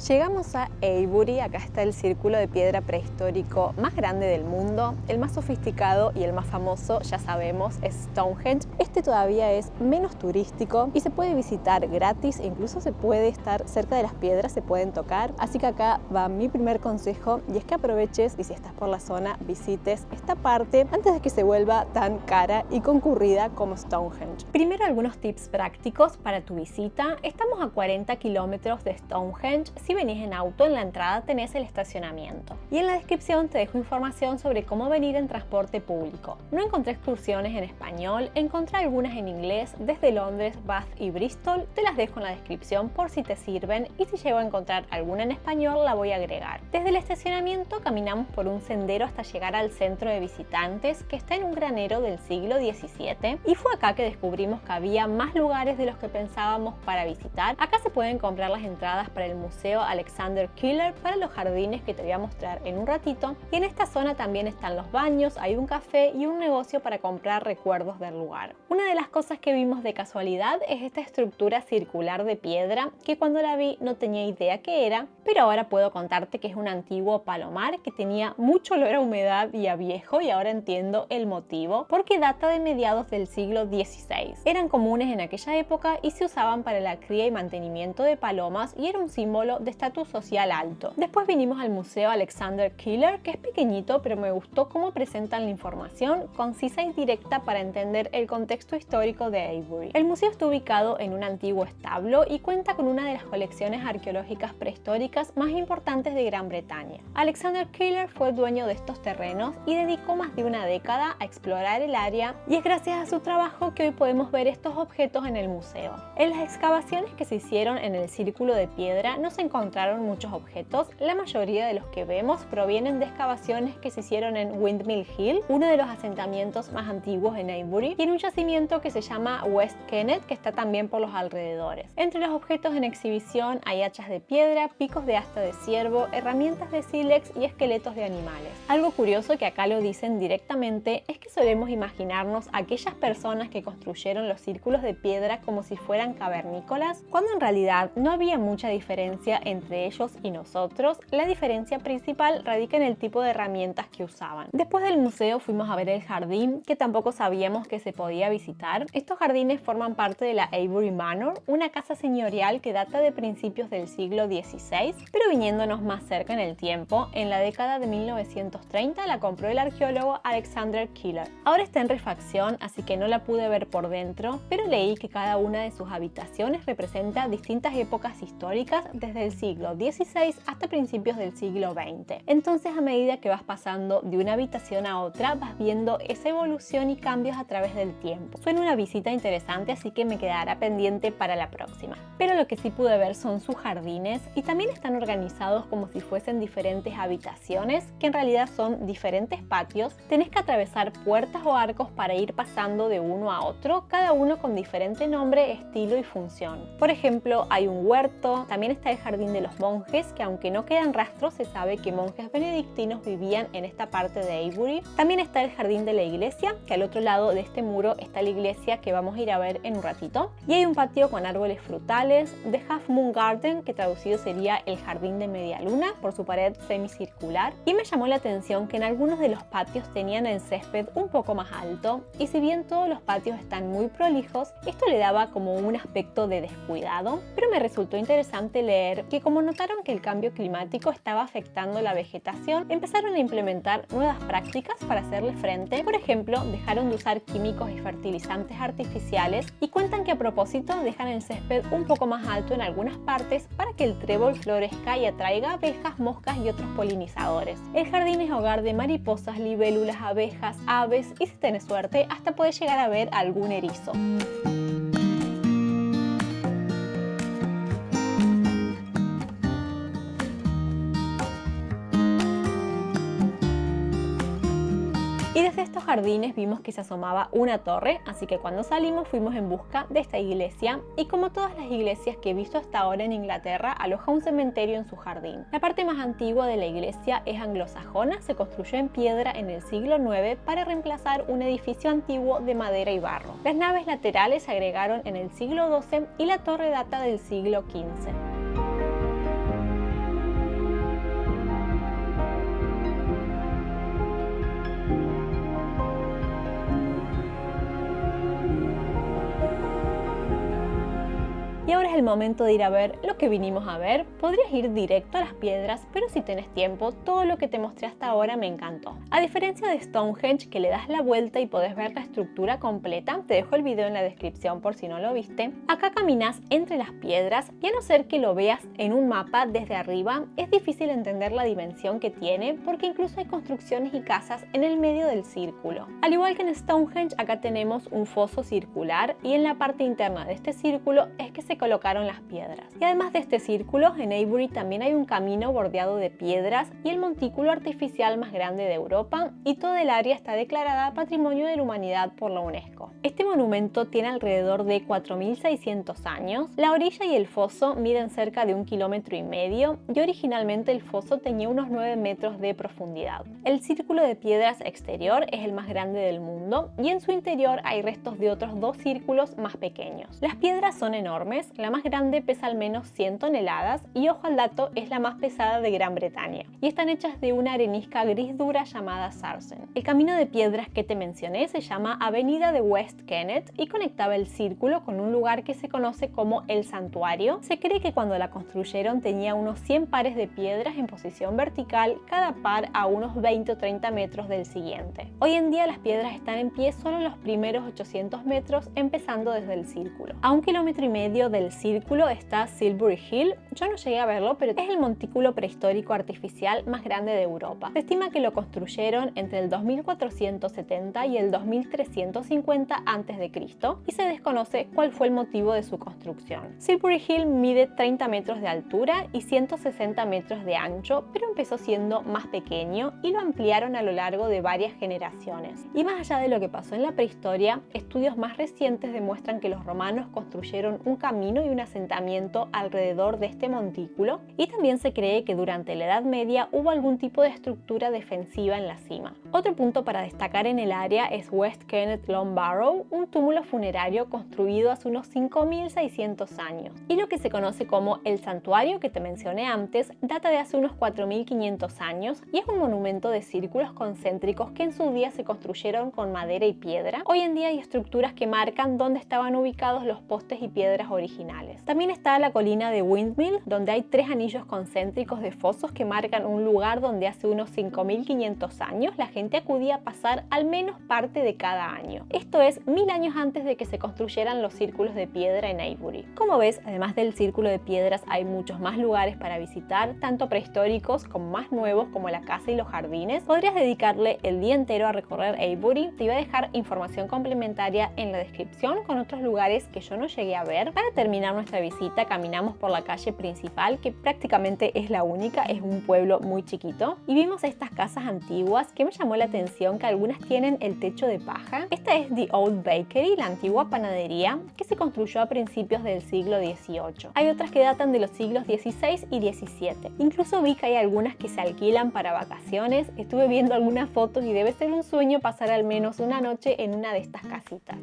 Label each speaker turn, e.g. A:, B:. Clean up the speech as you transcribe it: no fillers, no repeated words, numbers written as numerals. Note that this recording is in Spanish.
A: Llegamos a Avebury, acá está el círculo de piedra prehistórico más grande del mundo, el más sofisticado y el más famoso, ya sabemos, es Stonehenge. Este todavía es menos turístico y se puede visitar gratis e incluso se puede estar cerca de las piedras, se pueden tocar. Así que acá va mi primer consejo y es que aproveches y si estás por la zona visites esta parte antes de que se vuelva tan cara y concurrida como Stonehenge. Primero algunos tips prácticos para tu visita. Estamos a 40 kilómetros de Stonehenge. Si venís en auto, en la entrada tenés el estacionamiento. Y en la descripción te dejo información sobre cómo venir en transporte público. No encontré excursiones en español, encontré algunas en inglés desde Londres, Bath y Bristol. Te las dejo en la descripción por si te sirven y si llego a encontrar alguna en español la voy a agregar. Desde el estacionamiento caminamos por un sendero hasta llegar al centro de visitantes que está en un granero del siglo XVII y fue acá que descubrimos que había más lugares de los que pensábamos para visitar. Acá se pueden comprar las entradas para el Museo Alexander Keeler, para los jardines que te voy a mostrar en un ratito, y en esta zona también están los baños, hay un café y un negocio para comprar recuerdos del lugar. Una de las cosas que vimos de casualidad es esta estructura circular de piedra que cuando la vi no tenía idea qué era, pero ahora puedo contarte que es un antiguo palomar que tenía mucho olor a humedad y a viejo, y ahora entiendo el motivo, porque data de mediados del siglo XVI. Eran comunes en aquella época y se usaban para la cría y mantenimiento de palomas y era un símbolo de estatus social alto. Después vinimos al Museo Alexander Keeler, que es pequeñito, pero me gustó cómo presentan la información, concisa y directa para entender el contexto histórico de Avebury. El museo está ubicado en un antiguo establo y cuenta con una de las colecciones arqueológicas prehistóricas más importantes de Gran Bretaña. Alexander Keeler fue dueño de estos terrenos y dedicó más de una década a explorar el área, y es gracias a su trabajo que hoy podemos ver estos objetos en el museo. En las excavaciones que se hicieron en el círculo de piedra no se encontraron muchos objetos. La mayoría de los que vemos provienen de excavaciones que se hicieron en Windmill Hill, uno de los asentamientos más antiguos en Avebury, y en un yacimiento que se llama West Kennet, que está también por los alrededores. Entre los objetos en exhibición hay hachas de piedra, picos de asta de ciervo, herramientas de sílex y esqueletos de animales. Algo curioso que acá lo dicen directamente es que solemos imaginarnos a aquellas personas que construyeron los círculos de piedra como si fueran cavernícolas, cuando en realidad no había mucha diferencia entre ellos y nosotros. La diferencia principal radica en el tipo de herramientas que usaban. Después del museo fuimos a ver el jardín, que tampoco sabíamos que se podía visitar. Estos jardines forman parte de la Avebury Manor, una casa señorial que data de principios del siglo XVI, pero viniéndonos más cerca en el tiempo, en la década de 1930 la compró el arqueólogo Alexander Keeler. Ahora está en refacción, así que no la pude ver por dentro, pero leí que cada una de sus habitaciones representa distintas épocas históricas desde el siglo XVI hasta principios del siglo XX. Entonces, a medida que vas pasando de una habitación a otra, vas viendo esa evolución y cambios a través del tiempo. Suena una visita interesante, así que me quedará pendiente para la próxima. Pero lo que sí pude ver son sus jardines, y también están organizados como si fuesen diferentes habitaciones, que en realidad son diferentes patios. Tenés que atravesar puertas o arcos para ir pasando de uno a otro, cada uno con diferente nombre, estilo y función. Por ejemplo, hay un huerto, también está el jardín de los monjes, que aunque no quedan rastros, se sabe que monjes benedictinos vivían en esta parte de Avebury. También está el jardín de la iglesia, que al otro lado de este muro está la iglesia que vamos a ir a ver en un ratito. Y hay un patio con árboles frutales, The Half Moon Garden, que traducido sería el jardín de media luna, por su pared semicircular. Y me llamó la atención que en algunos de los patios tenían el césped un poco más alto, y si bien todos los patios están muy prolijos, esto le daba como un aspecto de descuidado. Pero me resultó interesante leer que como notaron que el cambio climático estaba afectando la vegetación, empezaron a implementar nuevas prácticas para hacerle frente. Por ejemplo, dejaron de usar químicos y fertilizantes artificiales, y cuentan que a propósito dejan el césped un poco más alto en algunas partes para que el trébol florezca y atraiga abejas, moscas y otros polinizadores. El jardín es hogar de mariposas, libélulas, abejas, aves y si tenés suerte hasta puedes llegar a ver algún erizo. Y desde estos jardines vimos que se asomaba una torre, así que cuando salimos fuimos en busca de esta iglesia, y como todas las iglesias que he visto hasta ahora en Inglaterra, aloja un cementerio en su jardín. La parte más antigua de la iglesia es anglosajona, se construyó en piedra en el siglo IX para reemplazar un edificio antiguo de madera y barro. Las naves laterales se agregaron en el siglo XII y la torre data del siglo XV. el momento de ir a ver lo que vinimos a ver. Podrías ir directo a las piedras, pero si tenés tiempo, todo lo que te mostré hasta ahora me encantó. A diferencia de Stonehenge, que le das la vuelta y podés ver la estructura completa, te dejo el video en la descripción por si no lo viste, acá caminas entre las piedras y a no ser que lo veas en un mapa desde arriba, es difícil entender la dimensión que tiene porque incluso hay construcciones y casas en el medio del círculo. Al igual que en Stonehenge, acá tenemos un foso circular y en la parte interna de este círculo es que se colocaron las piedras. Y además de este círculo, en Avebury también hay un camino bordeado de piedras y el montículo artificial más grande de Europa, y toda el área está declarada Patrimonio de la Humanidad por la UNESCO. Este monumento tiene alrededor de 4.600 años. La orilla y el foso miden cerca de 1,5 kilómetros y originalmente el foso tenía unos 9 metros de profundidad. El círculo de piedras exterior es el más grande del mundo y en su interior hay restos de otros 2 círculos más pequeños. Las piedras son enormes, la más grande pesa al menos 100 toneladas y, ojo al dato, es la más pesada de Gran Bretaña y están hechas de una arenisca gris dura llamada sarsen. El camino de piedras que te mencioné se llama Avenida de West Kennet y conectaba el círculo con un lugar que se conoce como el Santuario. Se cree que cuando la construyeron tenía unos 100 pares de piedras en posición vertical, cada par a unos 20 o 30 metros del siguiente. Hoy en día las piedras están en pie solo en los primeros 800 metros, empezando desde el círculo. A 1,5 kilómetros del círculo está Silbury Hill. Yo no llegué a verlo, pero es el montículo prehistórico artificial más grande de Europa. Se estima que lo construyeron entre el 2470 y el 2350 a.C. y se desconoce cuál fue el motivo de su construcción. Silbury Hill mide 30 metros de altura y 160 metros de ancho, pero empezó siendo más pequeño y lo ampliaron a lo largo de varias generaciones. Y más allá de lo que pasó en la prehistoria, estudios más recientes demuestran que los romanos construyeron un camino y un asentamiento alrededor de este montículo, y también se cree que durante la Edad Media hubo algún tipo de estructura defensiva en la cima. Otro punto para destacar en el área es West Kennet Long Barrow, un túmulo funerario construido hace unos 5.600 años. Y lo que se conoce como el Santuario que te mencioné antes data de hace unos 4.500 años y es un monumento de círculos concéntricos que en su día se construyeron con madera y piedra. Hoy en día hay estructuras que marcan dónde estaban ubicados los postes y piedras originales. También está la colina de Windmill, donde hay 3 anillos concéntricos de fosos que marcan un lugar donde hace unos 5.500 años la gente acudía a pasar al menos parte de cada año. Esto es 1000 años antes de que se construyeran los círculos de piedra en Avebury. Como ves, además del círculo de piedras hay muchos más lugares para visitar, tanto prehistóricos como más nuevos como la casa y los jardines. Podrías dedicarle el día entero a recorrer Avebury. Te iba a dejar información complementaria en la descripción con otros lugares que yo no llegué a ver. Para terminar nuestra visita caminamos por la calle principal, que prácticamente es la única, es un pueblo muy chiquito, y vimos estas casas antiguas que me llamó la atención que algunas tienen el techo de paja. Esta es The Old Bakery, la antigua panadería que se construyó a principios del siglo XVIII. Hay otras que datan de los siglos XVI y XVII. Incluso vi que hay algunas que se alquilan para vacaciones. Estuve viendo algunas fotos y debe ser un sueño pasar al menos una noche en una de estas casitas.